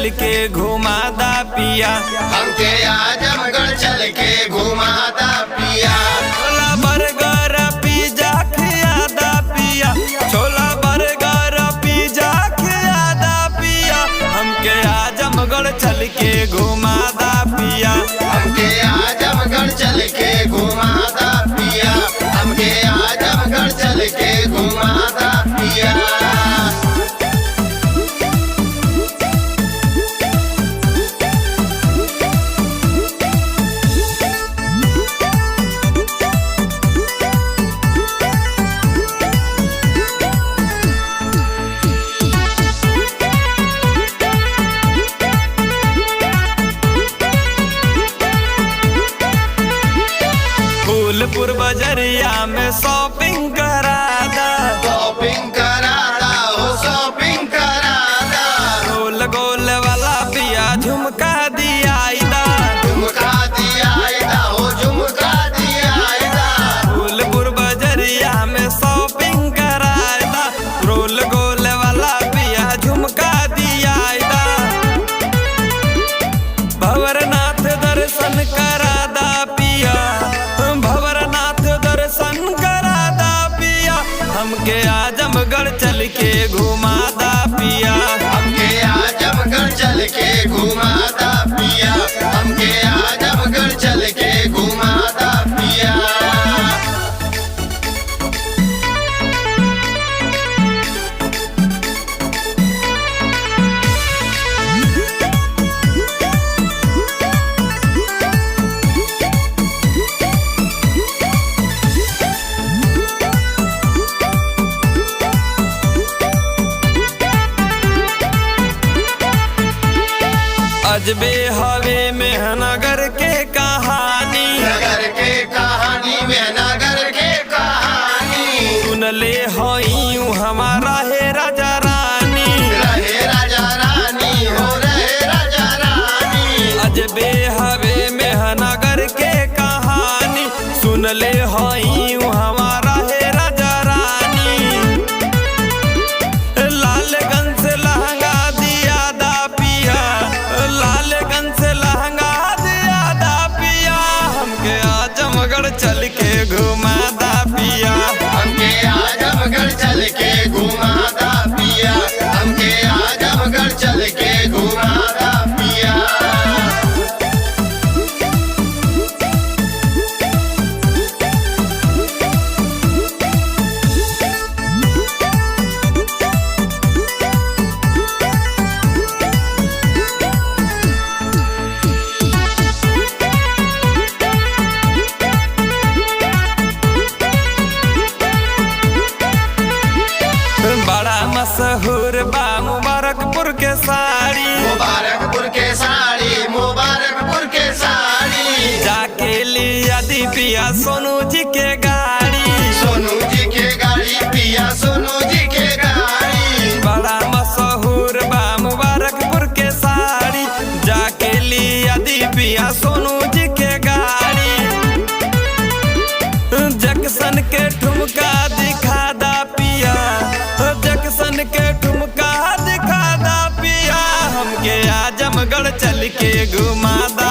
चल के घुमादा पिया, हमके आजमगढ़ चल के घुमादा पिया। छोला बर्गर पिज्जा खियादा पिया, छोला बर्गर पिज्जा खियादा पिया, हमके आजमगढ़ चल के घुमादा पिया, हमके आजमगढ़ चल के घुमादा पिया, हमके आजमगढ़ चल के घुमादा पिया। फूलपुर बजरिया में शॉपिंग करादा, शॉपिंग करादा हो शॉपिंग करादा। गोल गोल वाला पिया झुमका दियाईदा, झुमका दियाईदा हो झुमका दियाईदा। फूलपुर बजरिया में शॉपिंग करादा, गोल गोल वाला पिया झुमका दियाईदा, भंवरनाथ दर्शन करादा पिया, भंवरनाथ दर्शन करादा पिया, हमके आजमगढ़ चल के घुमादा पिया, हमके आजमगढ़ चल के घुमादा पिया, हमके आजमगढ़ चल के घुमादा पिया। अजबे हवे में नगर के कहानी, नगर के कहानी में नगर के कहानी। सुन ले हई हमारा है राजा रानी, रहे राजा रानी हो रहे राजा रानी। अजबे हवे में नगर के कहानी, सुन ले हई हमारा है राजा रानी, लालगंज से लहंगा दिया दा पिया, लालगंज से लहंगा दिया दा पिया, हमके आजमगढ़ चल के घुमादा पिया, हमके आजमगढ़ चल के घुमादा पिया, हमके आजमगढ़ चल के घुमादा पिया। बड़ा मशहूर बा मुबारकपुर के साड़ी, मुबारकपुर के साड़ी, मुबारकपुर के साड़ी। जाके लिया दी पिया सोनू जी के गाड़ी, सोनू जी के गाड़ी पिया, सोनू जी के गाड़ी। बड़ा मशहूर बा मुबारकपुर के साड़ी, जाके लिया दी पिया सोनू जी के गाड़ी, जक्सन के ठुमका दिखा दा पिया, जक्सन के ठुमका दिखा दा पिया, हमके आजमगढ़ चल के घुमादा